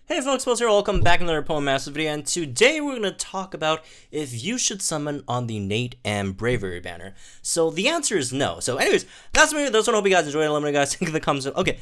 Hey folks, Wells here, welcome back to another Poem Massive video, and today we're going to talk about if you should summon on the Nate and Braviary banner. So the answer is no. So anyways, that's me, that's what I hope you guys enjoyed. Let me know guys think of the comments. Okay,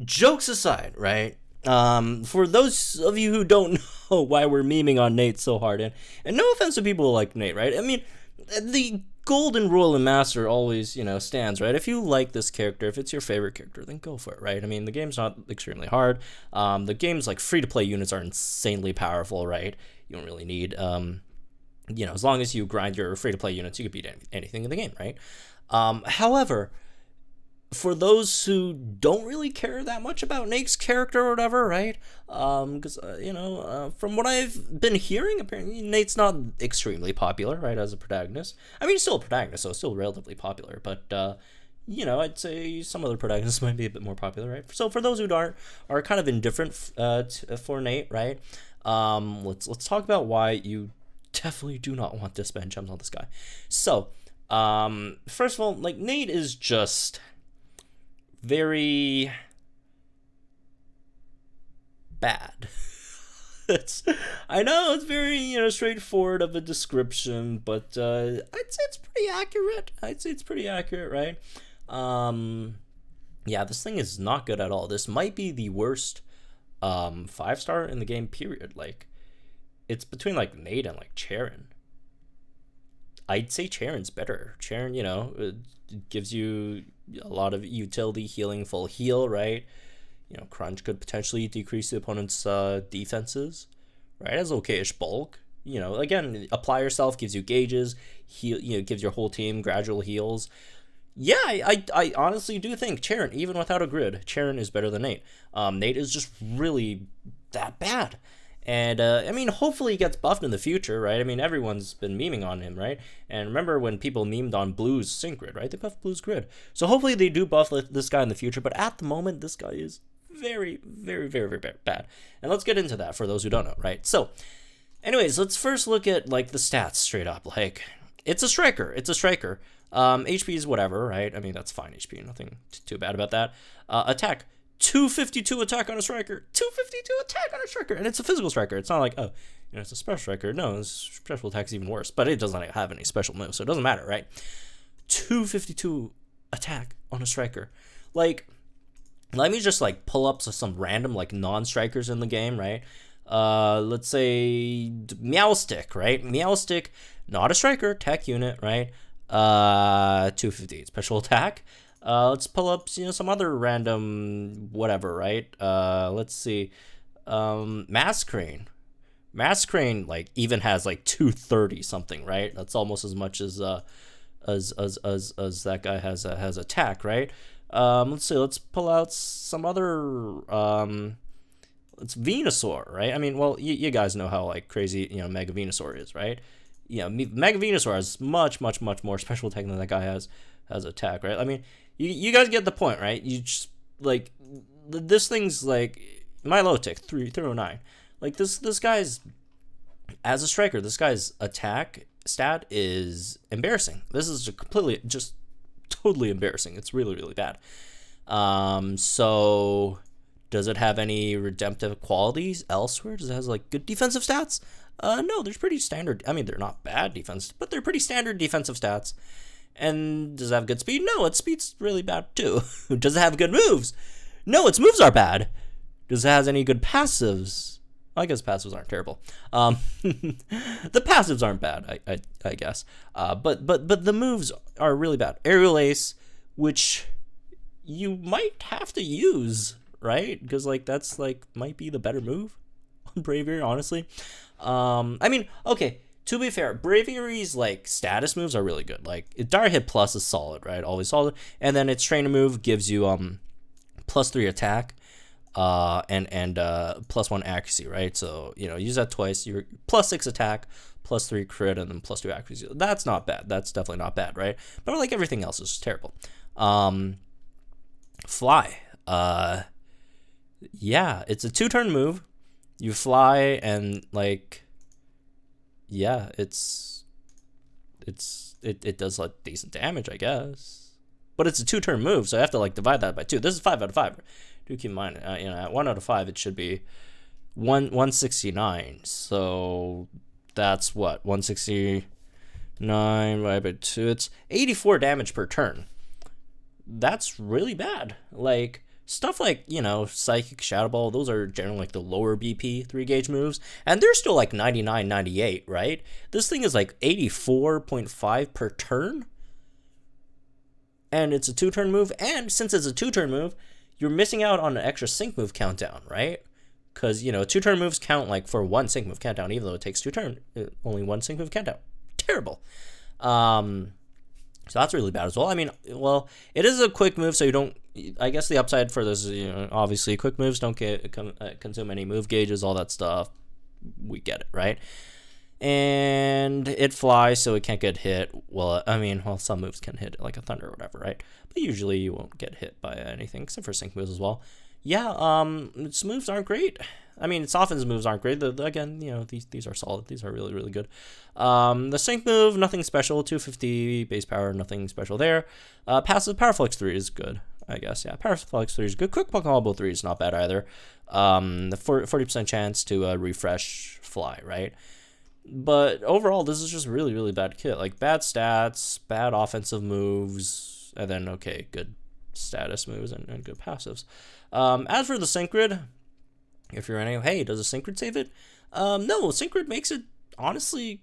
jokes aside, right? For those of you who don't know why we're memeing on Nate so hard, and no offense to people like Nate, right? I mean, the golden rule in Master always, stands, right? If you like this character, if it's your favorite character, then go for it, right? I mean, the game's not extremely hard. The game's like free-to-play units are insanely powerful, right? You don't really need, as long as you grind your free-to-play units, you could beat anything in the game, right? However, for those who don't really care that much about Nate's character or whatever, right? Because, from what I've been hearing, apparently Nate's not extremely popular, right, as a protagonist. I mean, he's still a protagonist, so it's still relatively popular, but, I'd say some other protagonists might be a bit more popular, right? So for those who are kind of indifferent for Nate, right? Let's talk about why you definitely do not want to spend gems on this guy. So, first of all, like, Nate is just very bad. I know it's very straightforward of a description, but I'd say it's pretty accurate. Right? Yeah, this thing is not good at all. This might be the worst 5-star in the game, period. Like, it's between like Nate and like Charon. I'd say Charon's better. Charon, it gives you a lot of utility, healing, full heal, right? Crunch could potentially decrease the opponent's defenses, right? As okay-ish bulk. Again, apply yourself, gives you gauges, heal, gives your whole team gradual heals. Yeah, I honestly do think Charon, even without a grid, Charon is better than Nate. Nate is just really that bad. And, I mean, hopefully he gets buffed in the future, right? I mean, everyone's been memeing on him, right? And remember when people memed on Blue's Sync Grid, right? They buffed Blue's Grid. So hopefully they do buff this guy in the future, but at the moment, this guy is very, very, very, very bad. And let's get into that for those who don't know, right? So, anyways, let's first look at, like, the stats straight up. Like, it's a striker. HP is whatever, right? I mean, that's fine HP. Nothing too bad about that. Attack. 252 attack on a striker. 252 attack on a striker. And it's a physical striker. It's not like, oh, it's a special striker. No, special attack is even worse. But it doesn't have any special moves, so it doesn't matter, right? 252 attack on a striker. Like, let me just, like, pull up some random, like, non-strikers in the game, right? Let's say Meowstick, right? Meowstick, not a striker, tech unit, right? 258 special attack. Let's pull up, some other random whatever, right? Let's see. Masquerade, like, even has like 230 something, right? That's almost as much as that guy has attack, right? Let's see. Let's pull out some other. It's Venusaur, right? I mean, well, you guys know how like crazy Mega Venusaur is, right? Mega Venusaur has much more special attack than that guy has attack, right? I mean, you guys get the point, right? You just, like, this thing's, like, Milotic, 309. Like, this guy's, as a striker, this guy's attack stat is embarrassing. This is just totally embarrassing. It's really, really bad. So, does it have any redemptive qualities elsewhere? Does it have, like, good defensive stats? No, they're pretty standard. I mean, they're not bad defense, but they're pretty standard defensive stats. And does it have good speed? No, its speed's really bad too. Does it have good moves? No, its moves are bad. Does it have any good passives? I guess passives aren't terrible. The passives aren't bad, I guess. But the moves are really bad. Aerial Ace, which you might have to use, right? Because like that's like might be the better move on Braviary, honestly. I mean, okay. To be fair, Braviary's, like, status moves are really good. Like, Dire Hit Plus is solid, right? Always solid. And then its trainer move gives you +3 attack and +1 accuracy, right? So, use that twice. You're +6 attack, +3 crit, and then +2 accuracy. That's not bad. That's definitely not bad, right? But, like, everything else is terrible. Fly. Yeah, it's a 2-turn move. You fly and, like... Yeah, it does like decent damage, I guess, but it's a 2-turn move, so I have to like divide that by 2. This is 5 out of 5. Do keep in mind, at 1 out of 5, it should be 169. So that's what, 169 divided by 2. It's 84 damage per turn. That's really bad. Like, stuff like, you know, Psychic, Shadow Ball, those are generally like the lower BP 3-gauge moves, and they're still like 99, 98, right? This thing is like 84.5 per turn, and it's a 2-turn move, and since it's a 2-turn move, you're missing out on an extra sync move countdown, right? Because, you know, 2-turn moves count like for 1 sync move countdown, even though it takes 2 turns, only 1 sync move countdown. Terrible. So that's really bad as well. I mean, well, it is a quick move, so you don't. I guess the upside for this is, you know, obviously quick moves don't consume any move gauges, all that stuff. We get it, right? And it flies, so it can't get hit. Well, I mean, well, some moves can hit like a thunder or whatever, right? But usually you won't get hit by anything except for sync moves as well. Yeah, its moves aren't great. I mean, Soften's moves aren't great. Again, you know, these are solid. These are really, really good. The sync move, nothing special. 250 base power, nothing special there. Passive Power Flex 3 is good, I guess. Yeah, Power Flex 3 is good. Quick Combo 3 is not bad either. The 40% chance to refresh fly, right? But overall, this is just really, really bad kit. Like, bad stats, bad offensive moves, and then, okay, good status moves and good passives. As for the sync grid, if you're any, hey, does a sync grid save it? No, sync grid makes it honestly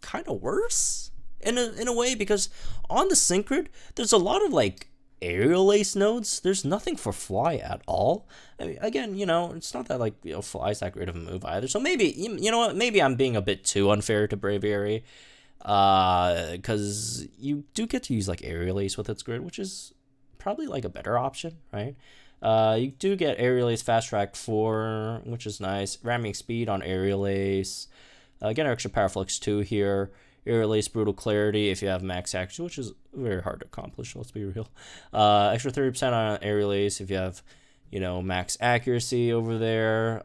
kind of worse in a way, because on the sync grid, there's a lot of like aerial ace nodes. There's nothing for fly at all. I mean, again, you know, it's not that like, you know, fly's that great of a move either. So maybe, you know what, maybe I'm being a bit too unfair to Braviary, because you do get to use like aerial ace with its grid, which is probably like a better option, right? You do get Aerial Ace Fast Track 4, which is nice. Ramming Speed on Aerial Ace. Get an extra Power Flex 2 here. Aerial Ace Brutal Clarity if you have max action, which is very hard to accomplish, let's be real. Extra 30% on Aerial Ace if you have, you know, max accuracy over there.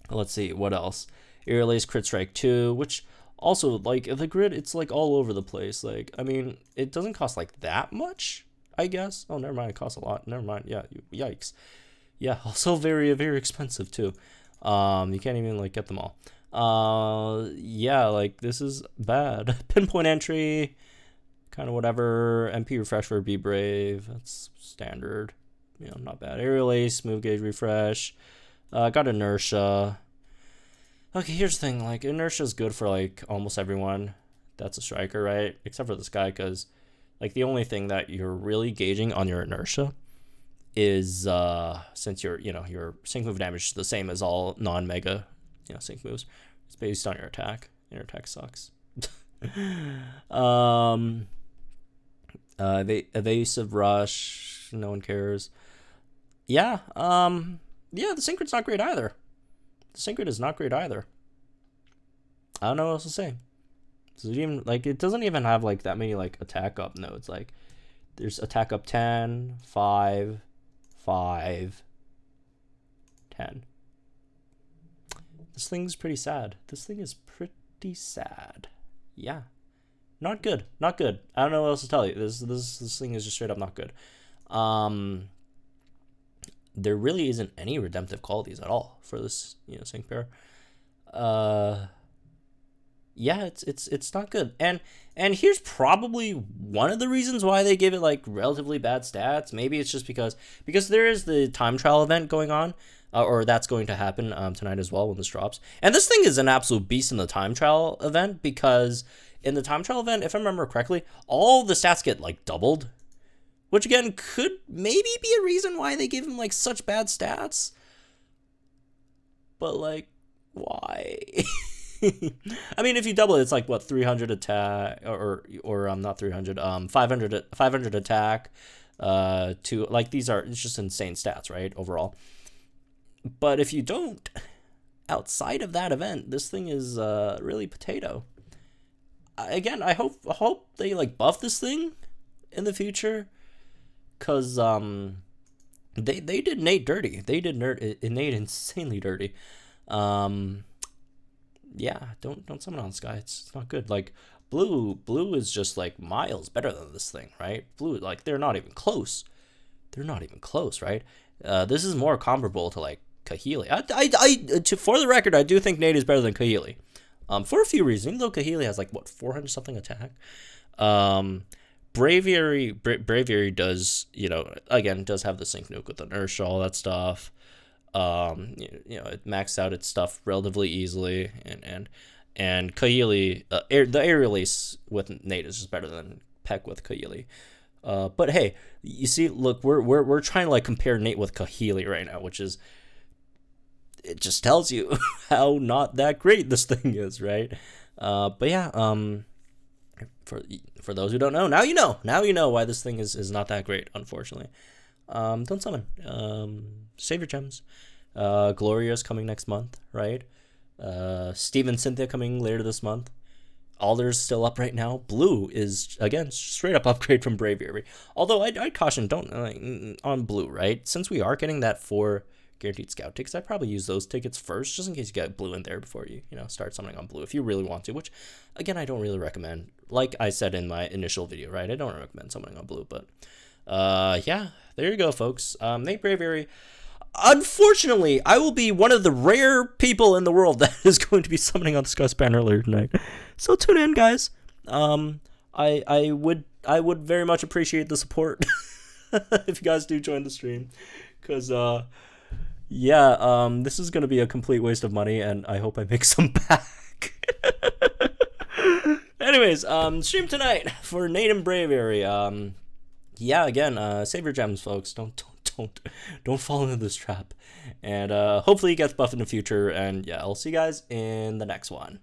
Let's see, what else? Aerial Ace Crit Strike 2, which also, like, the grid, it's like all over the place. Like, I mean, it doesn't cost like that much, I guess. Oh, never mind. It costs a lot. Never mind. Yeah. Yikes. Yeah. Also very, very expensive too. You can't even like get them all. Yeah. Like, this is bad. Pinpoint entry, kind of whatever. MP refresh for Be Brave. That's standard. You know, not bad. Aerial Ace, move gauge refresh. Got inertia. Okay, here's the thing. Like, inertia is good for like almost everyone that's a striker, right? Except for this guy, because like the only thing that you're really gauging on your inertia is since your sync move damage is the same as all non-mega, you know, sync moves. It's based on your attack. And your attack sucks. Evasive rush, no one cares. Yeah, yeah, the sync grid's not great either. The sync grid is not great either. I don't know what else to say. So even like, it doesn't even have like that many like attack up nodes. Like, there's attack up 10, 5, 5, 10. This thing's pretty sad. This thing is pretty sad. Yeah, not good. Not good. I don't know what else to tell you. This thing is just straight up not good. There really isn't any redemptive qualities at all for this, you know, sync pair. Yeah, it's not good. And here's probably one of the reasons why they give it like relatively bad stats. Maybe it's just because there is the time trial event going on, or that's going to happen tonight as well when this drops. And this thing is an absolute beast in the time trial event, because in the time trial event, if I remember correctly, all the stats get like doubled, which again could maybe be a reason why they give him like such bad stats. But like, why? I mean, if you double it, it's like what, 300 attack, or not 300, 500 attack, to like, these are, it's just insane stats, right, overall. But if you don't, outside of that event, this thing is really potato. Again, I hope they like buff this thing in the future, cause they did Nate dirty. They did Nate insanely dirty. Yeah, don't summon on Sky. It's not good. Like, blue is just like miles better than this thing, right? Blue, like, they're not even close. They're not even close, right? This is more comparable to like Kahili. For the record, I do think Nate is better than Kahili. For a few reasons. Even though Kahili has like what 400 something attack. Braviary does, you know, again, does have the sync nuke with inertia, all that stuff. You know, it maxed out its stuff relatively easily, and Kahili, the air release with Nate is just better than Peck with Kahili. But hey, you see, look, we're trying to like compare Nate with Kahili right now, which is, it just tells you how not that great this thing is, right? But yeah, for those who don't know, now you know. Now you know why this thing is not that great, unfortunately. Don't summon. Save your gems. Gloria's coming next month, right? Steve and Cynthia coming later this month. Alder's still up right now. Blue is, again, straight up upgrade from Braviary. Although I'd caution, don't, on Blue, right? Since we are getting that 4 guaranteed scout tickets, I'd probably use those tickets first, just in case you get Blue in there before you know, start summoning on Blue, if you really want to, which, again, I don't really recommend. Like I said in my initial video, right? I don't recommend summoning on Blue, but, yeah, there you go, folks. Nate Braviary. Unfortunately, I will be one of the rare people in the world that is going to be summoning on the Sky Span earlier tonight. So tune in, guys. I would very much appreciate the support if you guys do join the stream, because yeah, this is gonna be a complete waste of money, and I hope I make some back. Anyways, stream tonight for Nate and Braviary. Yeah, again, save your gems, folks. Don't fall into this trap, and hopefully he gets buffed in the future. And yeah, I'll see you guys in the next one.